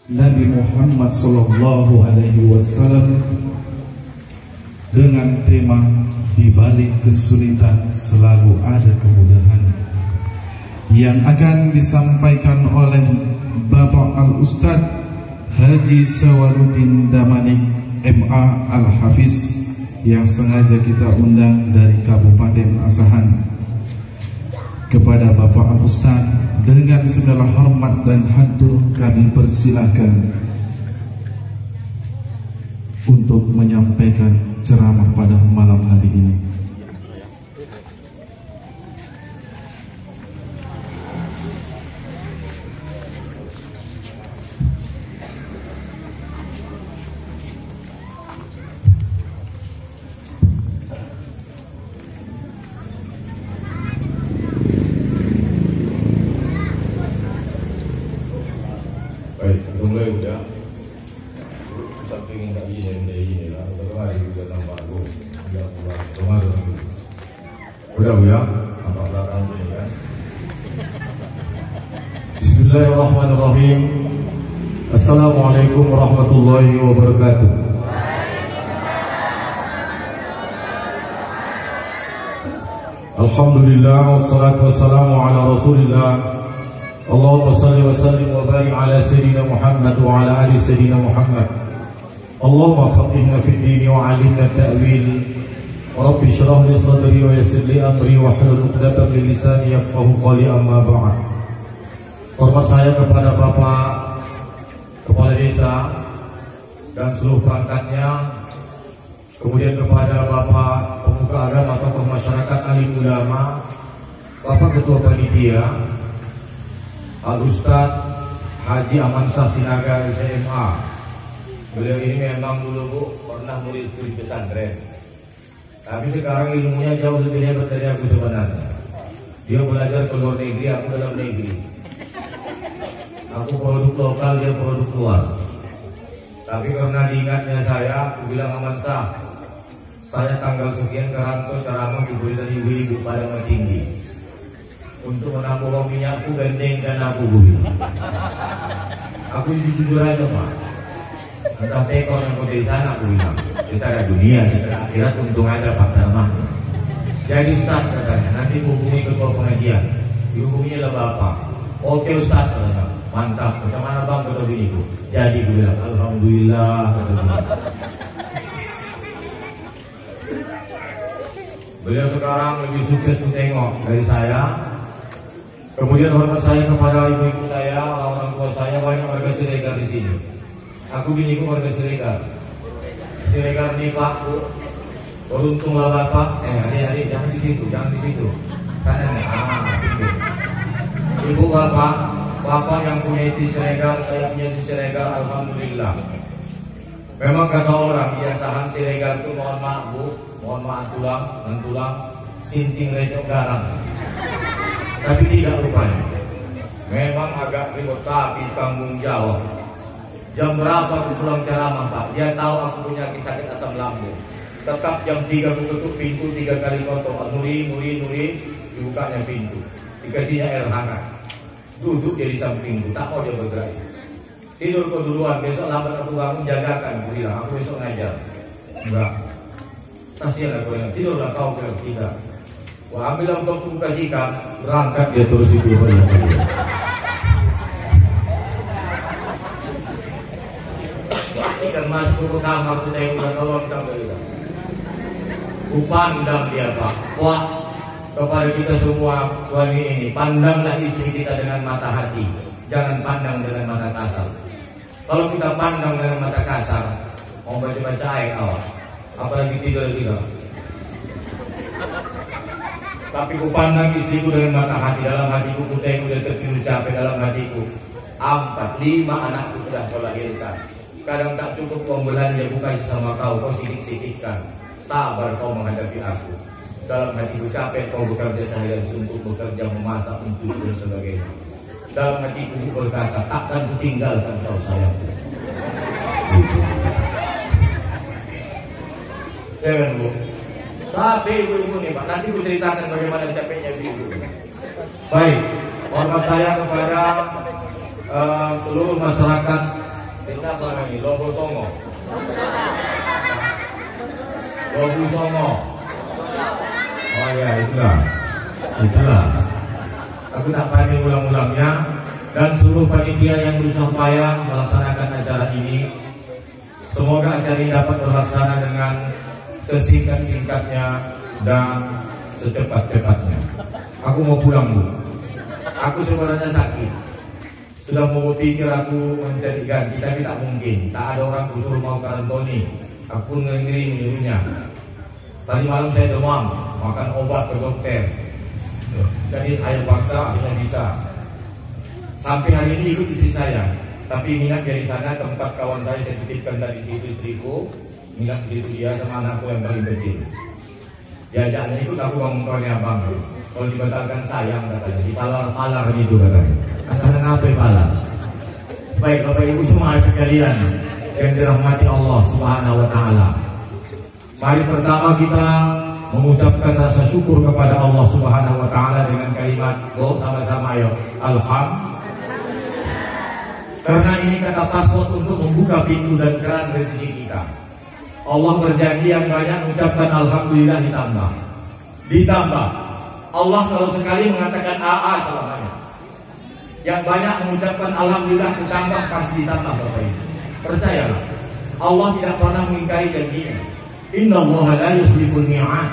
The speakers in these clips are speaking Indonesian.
Nabi Muhammad Sallallahu Alaihi Wasallam dengan tema di balik kesulitan selalu ada kemudahan, yang akan disampaikan oleh Bapak Al-Ustaz Haji Sawaluddin Damanik MA Al-Hafiz, yang sengaja kita undang dari Kabupaten Asahan. Kepada Bapak Al-Ustaz, dengan segala hormat dan hatur kami persilahkan untuk menyampaikan ceramah pada malam hari ini. Bismillahirrahmanirrahim. Assalamualaikum warahmatullahi wabarakatuh. Alhamdulillah, wassalatu wassalamu ala rasulillah. Allahumma salli wa sallim wa barik ala sayyidina Muhammad wa ala ali sayyidina Muhammad. Allahumma faqihna fid din wa 'allimna at-ta'wil. Rabbi shrah li sadri wa yassir li amri wa hlul 'uqdatam min lisani yafqahu qawli, amma ba'd. Hormat saya kepada Bapak Kepala Desa dan seluruh perangkatnya, kemudian kepada Bapak Pemuka Agama, tokoh masyarakat, alim ulama, Bapak Ketua Panitia, Al-Ustaz Haji Amansyah Sinaga SMA. Beliau ini memang dulu Bu pernah murid di pesantren, tapi sekarang ilmunya jauh lebih hebat dari aku sebenarnya. Dia belajar ke luar negeri, aku dalam negeri. Aku produk lokal, dia produk luar. Tapi karena diingatnya saya, aku bilang Amansyah, saya tanggal sekian ke Rantau ceramah diberi dari ibu-ibu pada tinggi untuk menambah uang minyakku, gandengkan aku bilang. Aku jujur aja Pak, entah tekor yang dari sana, aku bilang. Secara dunia, secara akhirat untung ada Pak ceramahnya. Jadi Ustaz katanya, nanti hubungi ketua pengajian. Dihubungilah Bapak. Oke Ustaz katanya. Mantap, bagaimana Bang kata biniku? Jadi gue bilang alhamdulillah. Beliau sekarang lebih sukses tengok dari saya. Kemudian hormat saya kepada ibu-ibu saya, orang tua saya, banyak warga Siregar di sini. Aku biniku warga Siregar. Siregar nih Pak, Bu. Beruntunglah Bapak. Adik-adik jangan di situ, jangan di situ. Kanan nih. Ibu Bapak yang punya istri Siregar, saya punya istri Siregar, alhamdulillah. Memang kata orang, biasahan Siregar itu mohon maaf Bu, mohon maaf tulang, sinting recok garang. Tapi tidak rupanya. Memang agak ribet, tapi tanggung jawab. Jam berapa aku pulang ceramah Pak? Dia tahu aku punya sakit asam lambung. Tetap jam 3 aku tutup pintu 3 kali kotor. Nuri, dibukanya pintu. Dikasihnya air hangat. Duduk dia di sampingku, tak mau dia bergerak. Tidur kau duluan, besok lambat aku bangun, jagakan. Aku bilang, aku besok ngajar. Enggak. Kasihan aku bilang, tidurlah kau, bilang tidak. Wah, ambil amplop aku kasihkan, berangkat dia terus itu. Pastikan masuk ke kamar, aku tengok udah tolong kita bilang. Ku pandang dia Pak. Wah, kepada kita semua suami ini, pandanglah istri kita dengan mata hati, jangan pandang dengan mata kasar. Kalau kita pandang dengan mata kasar, mau baca-baca ayat awal, apalagi tidur. Tapi ku pandang istriku dengan mata hati, dalam hatiku ku tengok dia tertidur capek, dalam hatiku 4, 5 anakku sudah kau lahirkan. Kadang tak cukup kau belanja, ku kasih sama kau sidik-sidikkan. Sabar kau menghadapi aku. Dalam hatiku capek kau bekerja seharian suntuk, bekerja memasak, mencuci dan sebagainya. Dalam hatiku berkata, takkan kutinggalkan kau sayangku. Jangan Bu, capek ibu-ibu nih Pak. Nanti ku ceritakan bagaimana capeknya ibu. Baik, hormat saya kepada seluruh masyarakat Desa mana ini? Logo Songo. Logo Songo. Oh ya, itulah. Aku tak pandai ulang-ulangnya. Dan seluruh panitia yang berusaha payah melaksanakan acara ini, semoga acara ini dapat terlaksana dengan sesingkat-singkatnya dan secepat-cepatnya. Aku mau pulang Bu. Aku sebenarnya sakit. Sudah mau pikir aku mencari ganti, tapi tak mungkin. Tak ada orang usul mau karantoni. Aku ngeri nirunya. Tadi malam saya demam, makan obat ke dokter. Jadi air paksa akhirnya bisa. Sampai hari ini ikut istri saya. Tapi minat dari sana, tempat kawan saya titipkan dari situ istriku. Minat di situ dia sama anakku yang paling kecil. Diajaknya ikut, aku bangun kawannya abang. Kalau dibatalkan sayang katanya, dipalar-palar gitu katanya. Karena ngapain palar? Baik Bapak Ibu semua sekalian yang dirahmati Allah Subhanahu wa taala. Mari pertama kita mengucapkan rasa syukur kepada Allah Subhanahu wa taala dengan kalimat doa sama-sama ayo. Alhamdulillah. Karena ini kata password untuk membuka pintu dan keran rezeki kita. Allah berjanji yang banyak mengucapkan alhamdulillah ditambah. Allah kalau sekali mengatakan AA selamanya. Yang banyak mengucapkan alhamdulillah ditambah pasti ditambah Bapak Ibu. Percayalah, Allah tidak pernah mengingkari janjinya. Innallaha la yukhliful mi'ad.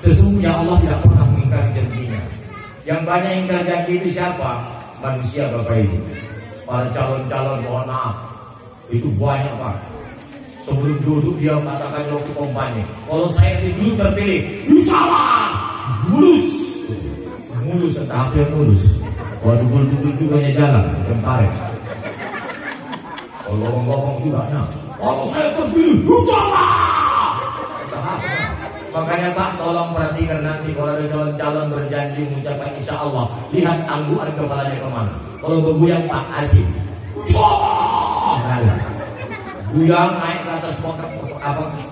Sesungguhnya Allah tidak pernah mengingkari janjinya. Yang banyak ingkar janji itu siapa? Manusia Bapak Ibu. Para calon-calon mohon maaf. Itu banyak Pak. Sebelum duduk dia katakan waktu kampanye, kalau saya duduk terpilih, insyaallah mulus entah apa yang mulus. Kalau dugul-dugul juga jalan kemarin. Kalau ngomong-ngomong juga nah. Kalau saya terpilih, insyaallah. Makanya Pak tolong perhatikan nanti kalau ada calon-calon berjanji mengucapkan insya Allah, lihat angguan kepalanya kemana. Kalau bergoyang Pak asik. Goyang naik ke atas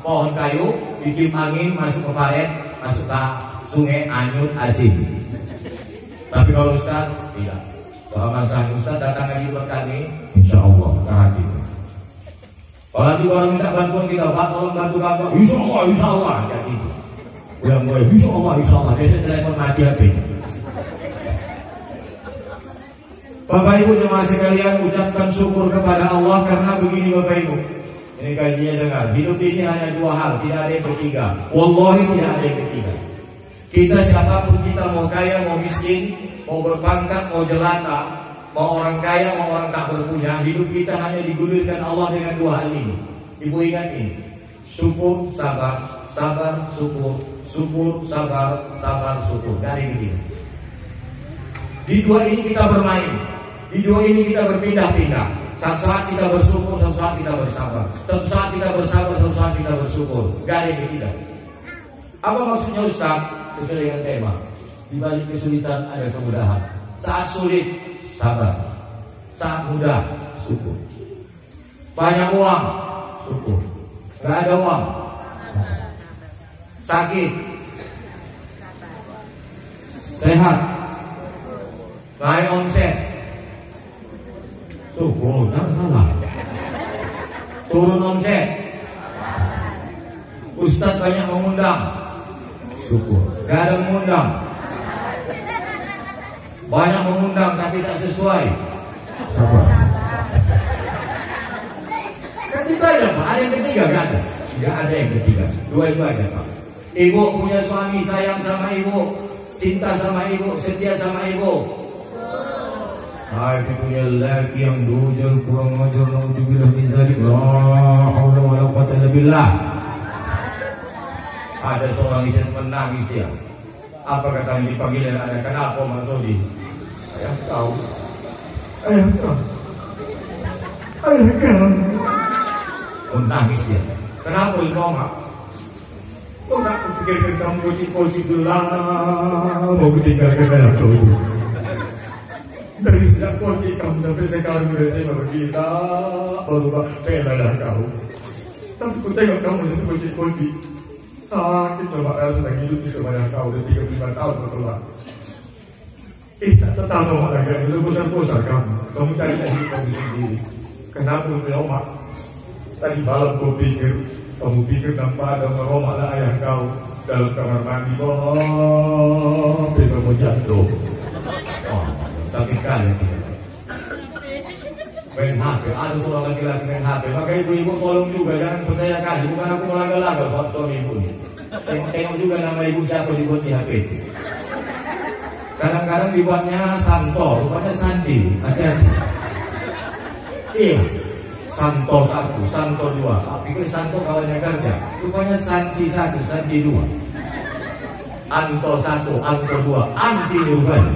pohon kayu, ditiup angin masuk ke paret, masuk ke sungai anyut asik. Tapi kalau Ustaz tidak. Soal masalah Ustaz datang lagi buat kami, insya Allah hati. Kalau nanti orang minta bantuan kita, Pak tolong bantu Bapak, insya Allah jadi. Yang boleh, insya Allah. Biasanya telepon mati HP. Bapak Ibu jemaah sekalian, ucapkan syukur kepada Allah karena begini Bapak Ibu. Ini kajiannya dengar. Hidup ini hanya dua hal, tidak ada yang ketiga. Wallahi tidak ada yang ketiga. Kita siapapun kita, mau kaya, mau miskin, mau berpangkat, mau jelata, mau orang kaya, mau orang tak berpunya, hidup kita hanya digulirkan Allah dengan dua hal ini. Ibu ingat ini. Syukur, sabar, syukur, sabar, syukur. Gak ada yang ketiga. Di dua ini kita bermain. Di dua ini kita berpindah-pindah. Satu saat kita bersyukur, satu saat kita bersabar. Satu saat kita bersabar, satu saat kita bersyukur. Gak ada yang ketiga. Apa maksudnya Ustaz? Sesuai dengan tema. Di balik kesulitan ada kemudahan. Saat sulit, sabar. Saat mudah, syukur. Banyak uang, syukur. Gak ada uang, sakit, sehat, naik omset, syukur. Jangan salah. Turun omset, Ustaz banyak mengundang, syukur. Gak ada mengundang. Banyak mengundang tapi tak sesuai, sabar. Kan itu aja Pak. Ada yang ketiga? Gak ada. Gak ada yang ketiga. Dua itu aja Pak. Ibu punya suami, sayang sama ibu, cinta sama ibu, setia sama ibu. Itu punya laki yang dujal, kurang ajar, naudzubillah min dzalik. La haula wala quwwata illa billah. Ada seorang istri menangis dia. Apa kata yang dipanggil anak? Kenapa Mas Sodi? Ayah tahu. Menangis dia. Kenapa Ibu Mak? Kau nak pikirkan kamu kocik-kocik dulu lah. Mau kutinggalkan dalam kau itu. Dari sejak kocik kamu sampai sekarang udah saya begitu. Baru pelalah kau. Tapi ku tengok kamu masih kocik-kocik. Sakit coba kalau sedang hidup di sebanyak kau udah 35 tahun betul lah. Tak tahu lagi. Belum bosan-bosan kamu. Kamu cari hidup kamu sendiri. Kenapa punya omak? Tadi malam kau pikir, kamu pikir nampak ada meromaklah ayah kau dalam kamar mandi. Oh, besok mau jatuh. Oh, sakit kali dia. Main HP, ada seorang laki-laki main HP. Maka ibu-ibu tolong juga, jangan percaya kali. Bukan aku melanggar-langgar buat suami ibu ini. Tengok juga nama ibu siapa dibuat di HP itu. Kadang-kadang dibuatnya Santo, rupanya Sandi. Hati-hati. Iya, Santo 1, Santo 2. Pikir Santo kawannya kerja. Rupanya Sandi 1, Sandi 2. Anto 1, Anto 2. Anti rupanya.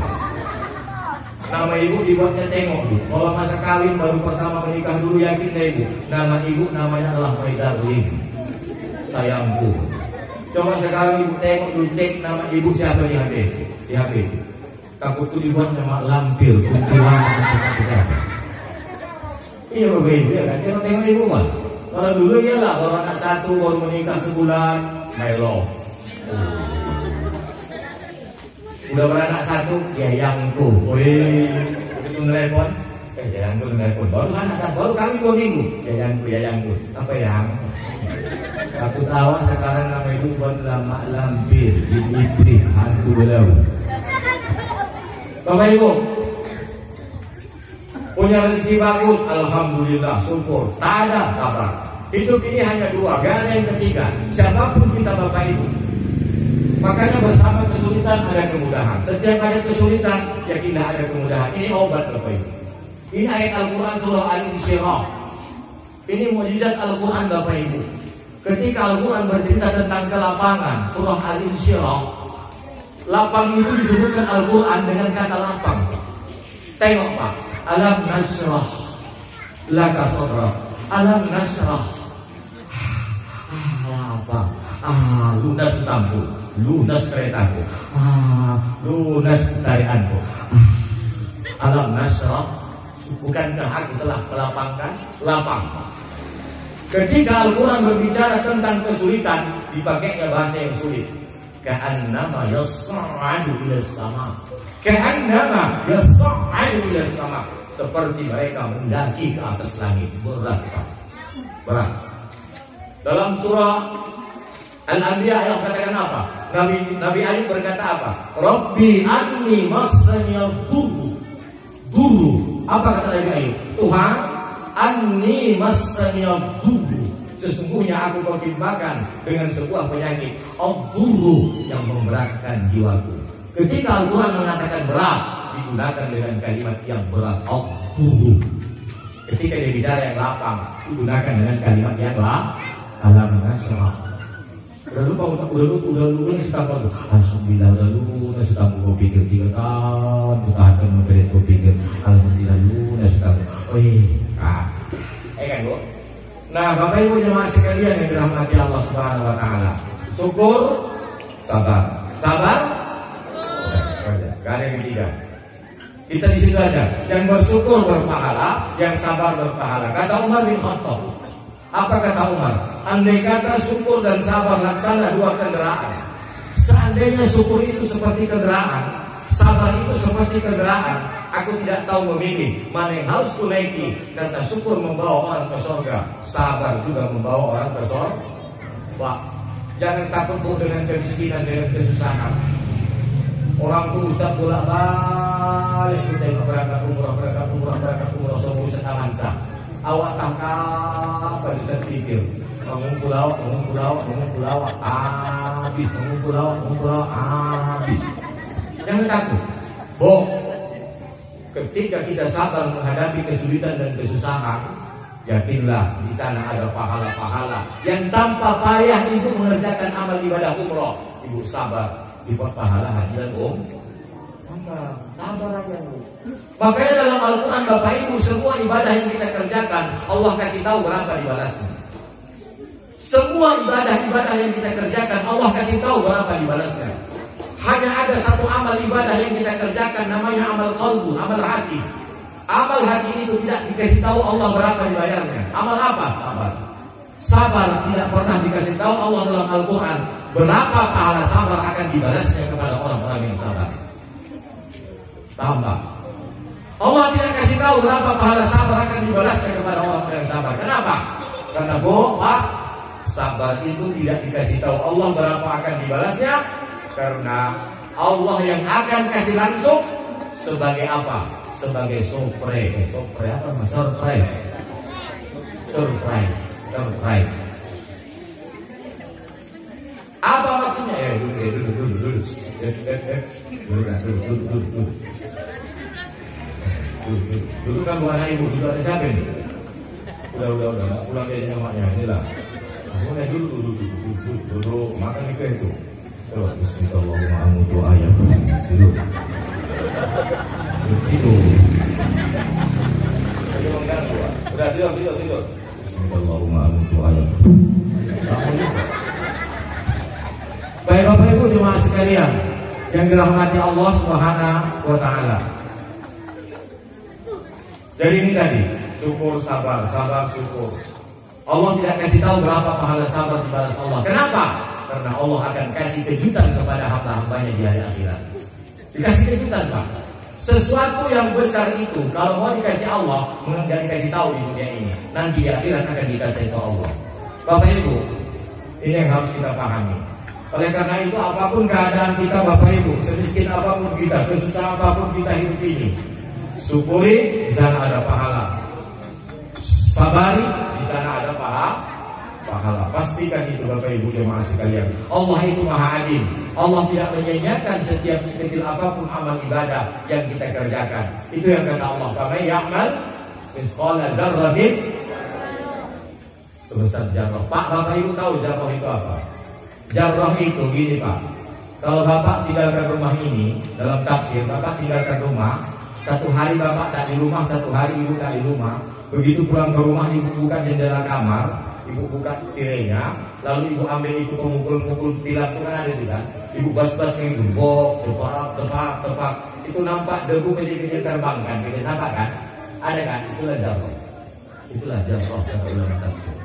Nama ibu dibuatnya tengok dulu. Kalau masa kawin baru pertama menikah dulu, yakin deh ibu. Nama ibu namanya adalah My Darling, sayangku. Coba sekarang ibu tengok dulu, cek nama ibu siapa di HP. Di HP. Takut tuh dibuat nama lampir, kuntilanak atau sakit. Iya bapak ibu ya kan. Tengok ibu mah. Kalau dulu iyalah, kalau anak satu baru menikah sebulan, my love. Udah beranak satu, yayangku. Wih, itu telepon. Yayangku telepon. Baru anak satu, baru kami 2 minggu. Yayangku. Apa yang? Aku tahu sekarang nama ibu buat lama lampir, ibri, hantu belau. Bapak ibu, punya rezeki bagus, alhamdulillah, syukur. Tak ada sabar. Hidup ini hanya 2, gak ada yang ketiga. Siapapun kita bapak ibu. Makanya bersama kesulitan ada kemudahan. Setiap ada kesulitan, yakinlah ada kemudahan. Ini obat Bapak Ibu. Ini ayat Al-Quran surah Al-Insyirah. Ini mukjizat Al-Quran Bapak Ibu. Ketika Al-Quran bercerita tentang kelapangan, surah Al-Insyirah, lapang itu disebutkan Al-Quran dengan kata lapang. Tengok Pak, alam nasrah laka sadrak. Alam nasrah. Lapang. Lunas utangku, lunas keretaku, lunas tarianku. Alam nasrah, bukankah aku telah melapangkan? Lapang. Ketika Al-Quran berbicara tentang kesulitan, dipakainya bahasa yang sulit. Ka'annama yas'adu ila sama. Ka'annama yas'adu ila sama. Seperti mereka mendaki ke atas langit. Berat Pak. Berat. Dalam surah Al-Anbiya ayat katakan apa? Nabi Ayub berkata apa? Rabbi anni massanyal duru. Apa kata Nabi Ayub? Tuhan, anni massanyal duru. Sesungguhnya aku kau timpakan dengan sebuah penyakit ad-duru yang memberatkan jiwaku. Ketika Al-Quran mengatakan berat, digunakan dengan kalimat yang berat, ad-duru. Ketika dia bicara yang lapang, digunakan dengan kalimat yang alam nasrah. Udah lupa setahun. Alhamdulillah udah lupa setahun. Kau pikir 3 tahun, bertahan memberes kau pikir. Alhamdulillah lupa setahun. Kan Bu? Nah Bapak Ibu jemaah sekalian yang dirahmati Allah Subhanahu Wa Taala. Syukur, sabar. Sabar. Gak ada yang ketiga. Kita di situ aja. Yang bersyukur berpahala, yang sabar berpahala. Kata Umar bin Khattab. Apa kata Umar? Andai kata syukur dan sabar laksana 2 kendaraan. Seandainya syukur itu seperti kendaraan, sabar itu seperti kendaraan, aku tidak tahu memilih mana yang harus kunaiki. Karena syukur membawa orang ke surga, sabar juga membawa orang ke surga. Wah, jangan takut Bu dengan kemiskinan, dengan kesusahan. Orang tuh Ustaz bolak-balik kita berangkat umrah sama Ustaz Amansa. Awak tangkap pada bisa pikir mengumpul awak, habis mengumpul awak, habis. Jangan takut. Ketika kita sabar menghadapi kesulitan dan kesusahan, yakinlah di sana ada pahala-pahala yang tanpa payah ibu mengerjakan amal ibadah umroh. Ibu sabar, dibuat pahala haji dan sabar aja Bu. Makanya dalam Al-Quran Bapak Ibu, semua ibadah yang kita kerjakan Allah kasih tahu berapa dibalasnya. Semua ibadah yang kita kerjakan Allah kasih tahu berapa dibalasnya. Hanya ada satu amal ibadah yang kita kerjakan, namanya amal qalbu, amal hati. Amal hati itu tidak dikasih tahu Allah berapa dibayarnya. Amal apa? Sabar. Sabar tidak pernah dikasih tahu Allah dalam Al-Quran berapa pahala sabar akan dibalasnya kepada orang-orang yang sabar. Tambah. Allah tidak kasih tahu berapa pahala sabar akan dibalaskan kepada orang yang sabar. Kenapa? Karena Pak, sabar itu tidak dikasih tahu Allah berapa akan dibalasnya. Karena Allah yang akan kasih langsung sebagai apa? Sebagai surprise. Surprise apa? Surprise. Surprise. Surprise. Apa maksudnya? Dulu. Dulu kan bukan anak ibu, dulu ada siapa ini? Udah, pulang dia nyamaknya, inilah. Mulai dulu, makan itu. Terus, bismillahirrahmanirrahim, dulu. Itu. Udah, tidur. Bismillahirrahmanirrahim. Baik Bapak Ibu jemaah sekalian yang dirahmati Allah Subhanahu wa taala. Jadi ini tadi, syukur, sabar, syukur. Allah tidak kasih tahu berapa pahala sabar dibalas Allah. Kenapa? Karena Allah akan kasih kejutan kepada hamba-hambanya di hari akhirat. Dikasih kejutan, Pak. Sesuatu yang besar itu kalau mau dikasih Allah, nggak dikasih tahu di dunia ini. Nanti di akhirat akan dikasih ke Allah. Bapak Ibu, ini yang harus kita pahami. Oleh karena itu apapun keadaan kita Bapak Ibu, semiskin apapun kita, sesusah apapun kita hidup ini, syukuri, di sana ada pahala. Sabari, di sana ada pahala. Pastikan itu Bapak Ibu jemaah sekalian. Allah itu Maha Adil. Allah tidak menyanyiakan setiap sekecil apapun amal ibadah yang kita kerjakan. Itu yang kata Allah. Faman ya'mal misqala dzarratin sebesar jarrah. Pak, Bapak Ibu tahu jarrah itu apa? Jarrah itu gini Pak. Kalau Bapak tinggalkan rumah ini, dalam tafsir Bapak tinggalkan rumah, satu hari Bapak tak di rumah, satu hari Ibu tak di rumah. Begitu pulang ke rumah, Ibu buka jendela kamar, Ibu buka tirainya, lalu Ibu ambil itu pemukul-pemukul tilam itu kan ada itu kan. Ibu bas-bas yang gembok, tepak. Itu nampak debu kecil-kecil terbang kan, kita nampak kan? Ada kan? Itulah jarrah. Itulah jarrah kata ulama tafsir.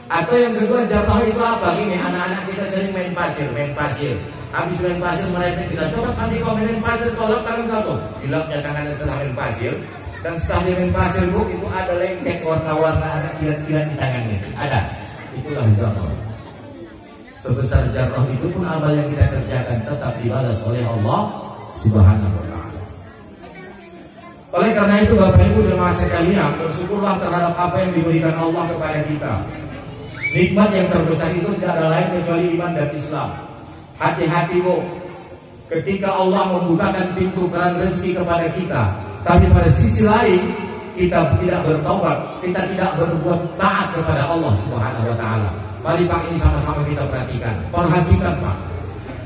Atau yang kedua jarrah itu apa? Gini, anak-anak kita sering main pasir. Habis main pasir mereka kita coba nanti kau main pasir, tolak tangan kau tuh. Dilapnya tangannya setelah main pasir. Dan setelah dia main pasir Bu, itu ada lengket warna-warna, ada kilat-kilat di tangannya. Ada. Itulah jarrah. Sebesar jarrah itu pun amal yang kita kerjakan tetap dibalas oleh Allah Subhanahu wa taala. Oleh karena itu Bapak Ibu jemaah sekalian, bersyukurlah terhadap apa yang diberikan Allah kepada kita. Nikmat yang terbesar itu tidak ada lain kecuali iman dan Islam. Hati-hati Bu, ketika Allah membukakan pintu keran rezeki kepada kita, tapi pada sisi lain kita tidak bertaubat, kita tidak berbuat taat kepada Allah Subhanahu wa taala. Mari Pak, ini sama-sama kita perhatikan. Perhatikan Pak.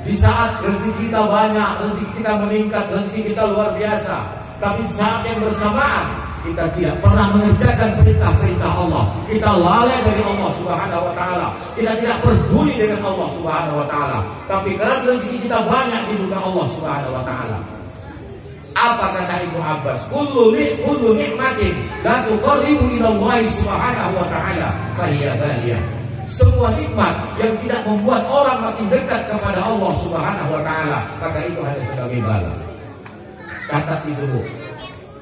Di saat rezeki kita banyak, rezeki kita meningkat, rezeki kita luar biasa, tapi saat yang bersamaan kita tidak pernah mengerjakan perintah-perintah Allah. Kita lalai dari Allah Subhanahu wa taala. Kita tidak peduli dengan Allah Subhanahu wa taala. Tapi karena rezeki kita banyak di muka Allah Subhanahu wa taala. Apa kata Ibnu Abbas? Kullu nikmatin la tuqarribu ila Allah Subhanahu wa taala fa hiya baliyah. Semua nikmat yang tidak membuat orang makin dekat kepada Allah Subhanahu wa taala, maka itu hanya sebagai bala. Catat itu Bu.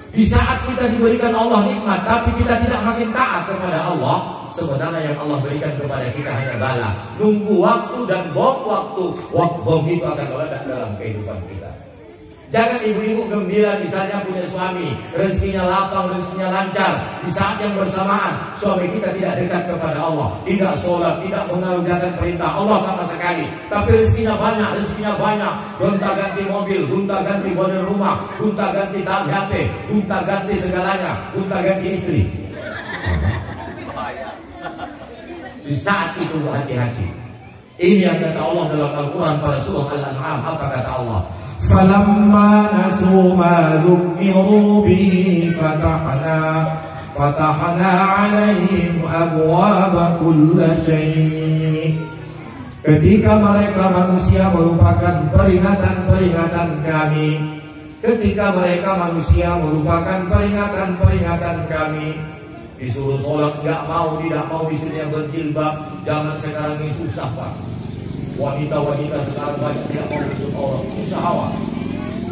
Di saat kita diberikan Allah nikmat, tapi kita tidak makin taat kepada Allah, sebenarnya yang Allah berikan kepada kita hanya bala. Nunggu waktu dan bom waktu bom itu akan meledak dalam kehidupan kita. Jangan ibu-ibu gembira misalnya punya suami, rezekinya lapang, rezekinya lancar. Di saat yang bersamaan suami kita tidak dekat kepada Allah, tidak sholat, tidak mengerjakan perintah Allah sama sekali. Tapi rezekinya banyak, gonta-ganti mobil, gonta-ganti model rumah, gonta-ganti HP, gonta-ganti segalanya, gonta-ganti istri. Di saat itu hati-hati. Ini yang kata Allah dalam Al-Quran pada surah Al-An'am. Apa kata Allah? فَلَمَّا نَسُوا مَا ذُكِّرُوا بِهِ فَتَحْنَا عَلَيْهِمْ أَبْوَابَ كُلِّ شَيْءٍ. Ketika mereka manusia melupakan peringatan-peringatan kami, ketika mereka manusia melupakan peringatan-peringatan kami, disuruh sholat tidak mau istrinya berjilbab. Zaman sekarang ini susah Pak. Wanita-wanita sekarang banyak tidak mau ikut orang, susah awak.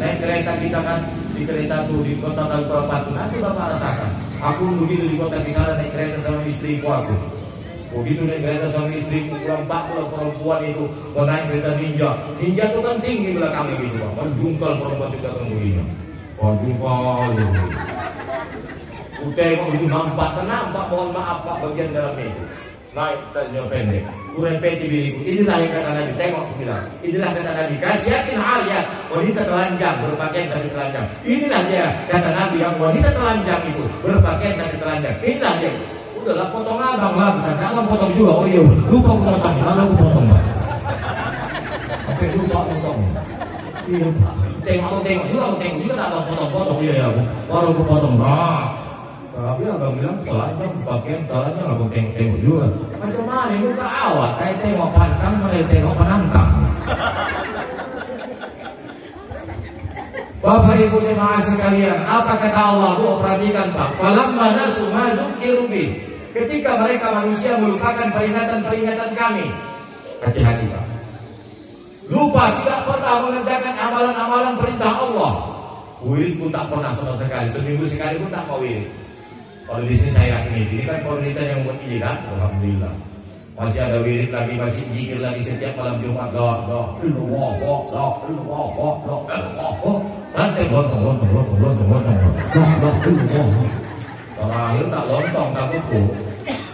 Naik kereta kita kan di kereta tuh di kota Balikpapan tuh, nanti bapak rasakan. Aku begitu di kota di sana naik kereta sama istriku aku. Begitu naik kereta sama istriku pulang perempuan itu mau naik kereta ninja. Ninja itu kan tinggi belakangnya gitu, Pak. Menjungkal perempuan di belakang dirinya. Oh jungkal. Tengok itu nampak, mohon maaf Pak bagian dalamnya itu. Naik tanya pendek. Kurang peti diriku. Inilah yang kata Nabi. Tengok bilang. Inilah kata Nabi. Kasihatin aliyat. Wanita telanjang berpakaian tapi telanjang. Inilah dia kata Nabi yang wanita telanjang itu berpakaian tapi telanjang. Inilah dia. Udahlah potong abang lah. Jangan potong juga. Oh iya. Lupa aku potong. Lalu aku potong Pak. Sampai lupa potong. Iya Pak. Tengok juga. Aku tengok juga. Tak potong. Iya ya. Baru aku potong. Tapi abang bilang telanjang, pakaian telanjang abang tengok juga. Macam mana ini muka awak? Kayak tengok pantang, mereka tengok penantang. Bapak Ibu jemaah sekalian, apa kata Allah? Perhatikan Pak. Falamma nasu ma dzukiru bih. Ketika mereka manusia melupakan peringatan kami. Hati-hati Pak. Lupa tidak pernah mengerjakan amalan-amalan perintah Allah. Wirid pun tak pernah sama sekali. Seminggu sekali pun tak mau wirid. Kalau di sini saya yakin ini kan komunitas yang buat ini kan, alhamdulillah. Masih ada wirid lagi, masih zikir lagi setiap malam Jumat. Nanti lontong. Terakhir tak lontong, tak kuku.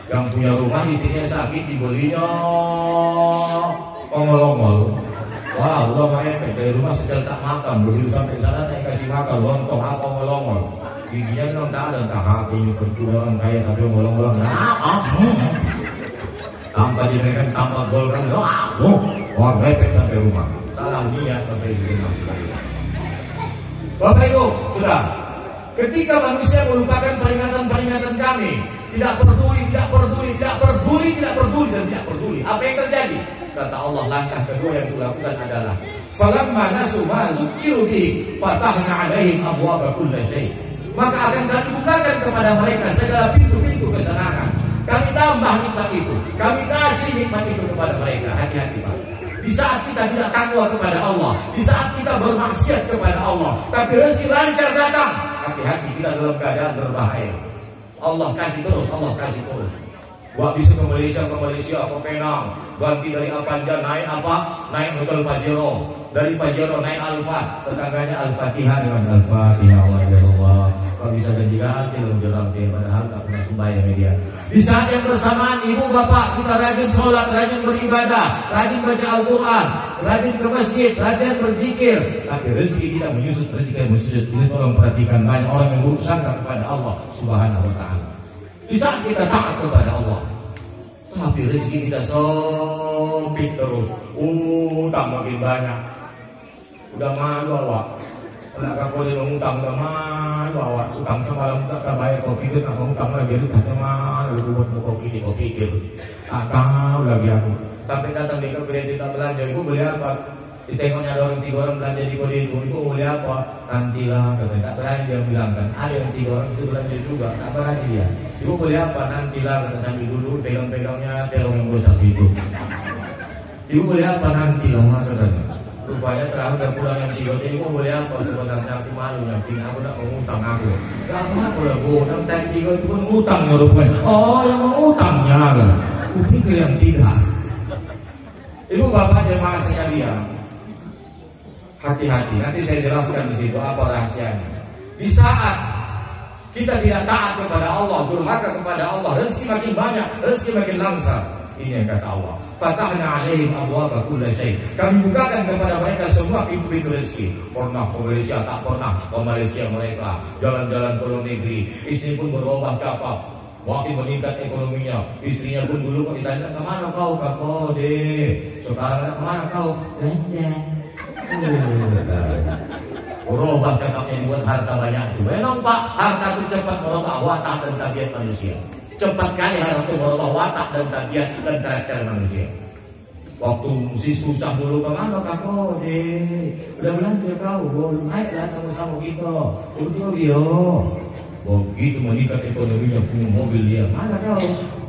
Yang punya rumah istrinya sakit dibelinya ongol-ongol. Wah, udah main dari rumah sedang tak makan, begitu sampai sana tak kasih makan lontong apa ongol-ongol. Giginya memang tak ada, entah hati ini percuma orang kaya tapi ngolong-ngolong tanpa diberikan tanpa gol kan wah repek sampai rumah. Salah niat sampai di rumah. Bapak Ibu sudah, ketika manusia melupakan peringatan kami, tidak peduli dan tidak peduli, apa yang terjadi? Kata Allah, langkah kedua yang dilakukan adalah falamma nasu ma dzukiru bihi fatahna 'alaihim abwaaba kulli syai'. Maka akan kami bukakan kepada mereka segala pintu-pintu kesenangan. Kami tambah nikmat itu. Kami kasih nikmat itu kepada mereka. Hati-hati Pak. Di saat kita tidak takwa kepada Allah, di saat kita bermaksiat kepada Allah, tapi rezeki lancar datang, hati-hati kita dalam keadaan berbahaya. Allah kasih terus. Buat bisa ke Malaysia, ke Penang, ganti dari Alpanja naik hotel Pajero, dari Pajero naik Alfat, tetangganya Al-Fatihah dengan Al-Fatihah Allah. Kalau bisa ganti dalam jalan padahal tak pernah sembahyang media. Di saat yang bersamaan ibu bapak kita rajin sholat, rajin beribadah, rajin baca Al-Quran, rajin ke masjid, rajin berzikir, tapi rezeki kita menyusut. Ini tolong perhatikan, banyak orang yang buruk sangka kepada Allah Subhanahu Wa Taala. Di saat kita taat kepada Allah, tapi rezeki kita sempit terus. Utang makin banyak. Udah malu awak. Nak kau dia mengutang udah malu awak. Utang semalam tak bayar, kau pikir nak mengutang lagi itu tak malu. Buat kau pikir. Tak tahu lagi aku. Sampai datang di kredit tak belanja, ibu beli apa? Ditengoknya ada orang 3 orang belanja di kode itu, ibu beli apa? Nantilah, katanya tak berani dia bilang kan. Ada yang 3 orang itu belanja juga, tak berani dia. Ibu beli apa? Nantilah, kata sambil dulu pegang-pegangnya terong yang besar itu. Ibu beli apa? Nantilah, katanya. Rupanya terakhir pulang yang 3, ibu beli apa? Sebenarnya aku malu, yakin aku nak mengutang aku. Tak apa lah bu, yang tadi 3 itu pun ngutangnya rupanya. Oh, yang mengutangnya kan. Aku pikir yang tidak. Ibu bapak jemaah sekalian, hati-hati, nanti saya jelaskan di situ apa rahasianya. Di saat kita tidak taat kepada Allah, durhaka kepada Allah, rezeki makin banyak, rezeki makin langsar. Ini yang kata Allah. Fatahna 'alaihim abwaaba kulli syai'. Kami bukakan kepada mereka semua pintu-pintu rezeki. Pernah ke Malaysia, tak pernah ke Malaysia mereka. Jalan-jalan ke luar negeri. Istri pun berubah cakap, makin meningkat ekonominya. Istrinya pun dulu kok ditanya, kemana kau? Kode. Sekarang kemana kau? London. Berubah cakapnya dibuat harta banyak itu. Memang Pak, harta itu cepat merubah watak dan tabiat manusia. Cepat kali harta itu merubah watak dan tabiat dan karakter manusia. Waktu si susah dulu kemana Kak Kode? Udah belanja kau, belum naiklah sama-sama kita. Betul dia. Begitu meningkat ekonominya, punya mobil dia. Mana kau?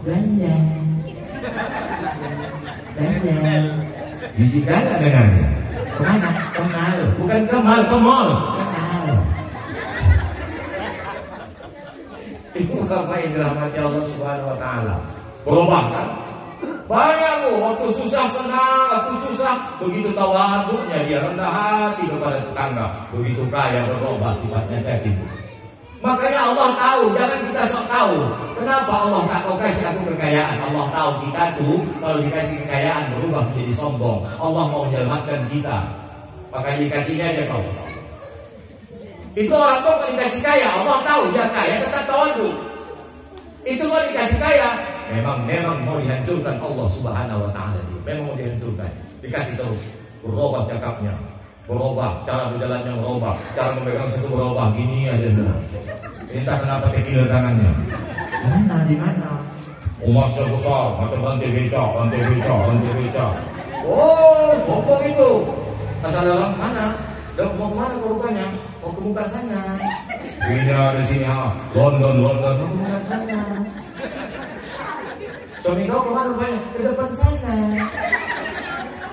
Belanja. Jijik kali dengannya. Kemana? Kemal. Bukan kemal, kemol. Kemal. hamba yang dirahmati Allah Subhanahu wa taala. Berubah kan? Banyak bu, waktu susah senang, waktu susah begitu tawaduknya dia rendah hati kepada tetangga, begitu kaya berubah sifatnya jadi. Makanya Allah tahu, jangan kita sok tahu. Kenapa Allah tak kau kasih aku kekayaan? Allah tahu kita tuh kalau dikasih kekayaan berubah menjadi sombong. Allah mau menyelamatkan kita, makanya dikasihnya aja kau. Itu orang tua kalau dikasih kaya, Allah tahu dia kaya tetap tawaduk. Itu kalau dikasih kaya, memang mau dihancurkan Allah Subhanahu wa taala. Memang mau dihancurkan. Dikasih terus, berubah cakapnya, berubah cara berjalannya, berubah cara memegang satu, berubah gini aja dah. Entah kenapa kecil tangannya. Di mana? Emasnya besar, macam rantai beca. Oh, sombong itu. Asal dalam mana? Mau kemana kau rupanya? Mau ke muka sana. Ini ada sini London. Mau ke muka sana. Suami kau kemana rupanya? Ke depan sana.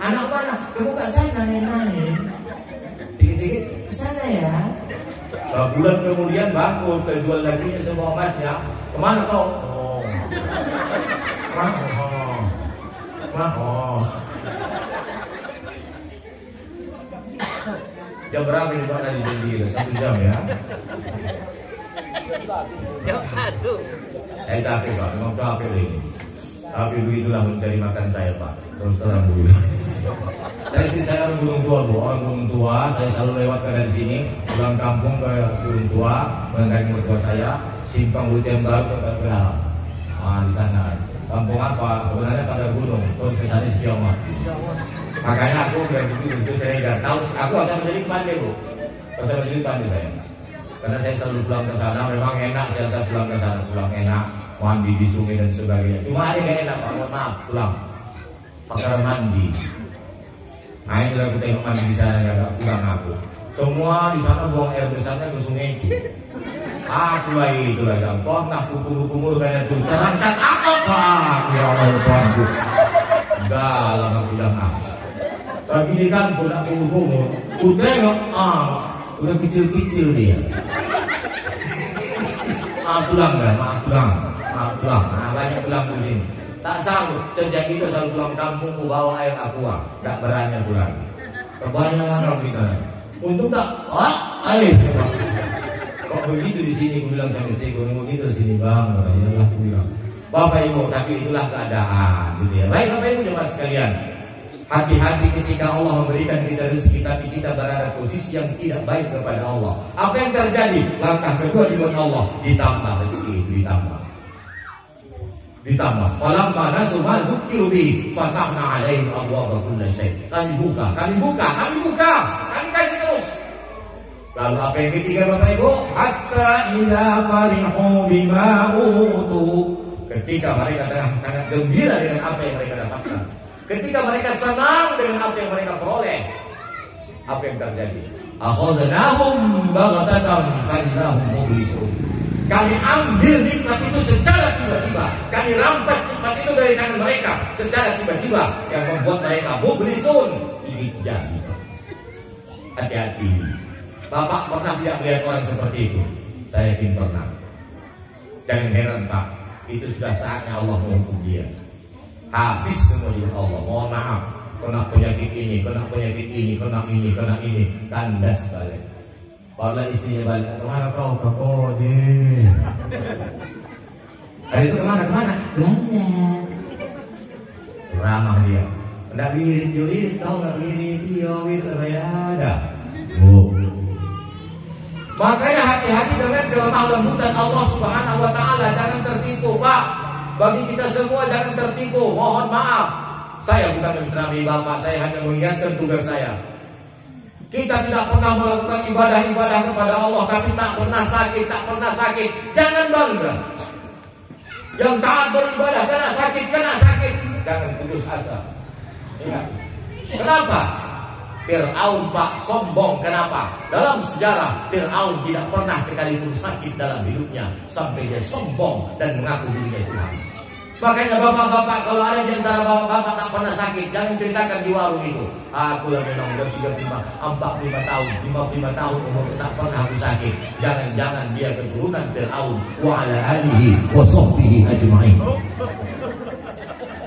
Anak mana? Ke muka sana main-main. Sikit-sikit ke sana ya. Sebulan kemudian bangkrut, terjual laginya semua emasnya. Kemana kau? Jam berapa ini Pak tadi sendiri? 1 jam ya? Saya capek Pak, memang capek ini. Tapi begitulah mencari makan saya Pak. Terus terang dulu. Saya orang Gunung Tua Bu, orang Gunung Tua. Saya selalu lewat ke dari sini, pulang kampung ke Gunung Tua, mengenai mertua saya, simpang Witembang ke dalam. Di sana. Kampung apa? Sebenarnya pada gunung. Terus ke sana Sepiamat. Makanya aku begitu saya tahu. Aku asal menjadi pandai Bu. Asal menjadi pandai saya. Karena saya selalu pulang ke sana. Memang enak saya pulang ke sana, pulang enak, mandi di sungai dan sebagainya. Cuma ada yang enak Pak, maaf pulang. Pakai mandi. Nah ini aku tengok mandi di sana ya, pulang aku. Semua di sana buang air besarnya ke sungai itu. Itulah yang pernah kumur karena itu terangkat apa ya Allah Tuhanku. Enggak lama bilang Bagi di kampung nak kumur, ku tengok udah kecil-kecil dia. Pulang. Banyak pulang di sini. Tak sanggup, sejak itu selalu pulang kampung ku bawa air aqua, tak berani aku lagi. Kebanyakan kita. Untuk tak, air. Kok begitu di sini? Ku bilang sama istri, ku begitu di sini bang. Yalah ku bilang, Bapak Ibu, tapi itulah keadaan, gitu ya. Baik Bapak Ibu jemaah sekalian, hati-hati ketika Allah memberikan kita rezeki, tapi kita berada posisi yang tidak baik kepada Allah. Apa yang terjadi? Langkah kedua dibuat Allah, ditambah rezeki itu ditambah. Falamma nasu ma dzukiru bihi fatahna 'alaihim abwaaba kulli syai'. Kami buka, kami kasih terus. Lalu apa yang ketiga Bapak Ibu? Hatta idza farihu bima utu. Ketika mereka sangat gembira dengan apa yang mereka dapatkan, ketika mereka senang dengan apa yang mereka peroleh, apa yang terjadi? Akhadnahum baghtatan fa idzahum mublisun. Kami ambil nikmat itu secara tiba-tiba. Kami rampas nikmat itu dari tangan mereka secara tiba-tiba, yang membuat mereka mublisun. Ini jadi. Hati-hati. Bapak pernah tidak melihat orang seperti itu? Saya yakin pernah. Jangan heran Pak, itu sudah saatnya Allah menghukum dia. Habis semua di Allah. Mohon maaf, kena penyakit ini, kena ini, kandas balik. Kalau istrinya balik, kemana kau? Ke Kodim. Hari itu kemana? Belanja. Ramah dia. Nggak wirid, kau nggak wirid, ya ada. Makanya hati-hati dengan kelemah lembutan Allah Subhanahu wa taala, jangan tertipu Pak. Bagi kita semua jangan tertipu. Mohon maaf, saya bukan menceramai Bapak, saya hanya mengingatkan tugas saya. Kita tidak pernah melakukan ibadah-ibadah kepada Allah, tapi tak pernah sakit. Jangan bangga. Yang taat beribadah kena sakit. Jangan putus asa. Ingat. Kenapa? Fir'aun Pak sombong. Kenapa? Dalam sejarah Fir'aun tidak pernah sekalipun sakit dalam hidupnya, sampai dia sombong dan mengaku dirinya Tuhan. Makanya bapak-bapak, kalau ada di antara bapak-bapak tak pernah sakit, jangan ceritakan di warung itu. Aku lah memang udah 45 tahun, 55 tahun umur tak pernah aku sakit. Jangan-jangan dia keturunan Fir'aun wa ala alihi wa sahbihi ajma'in.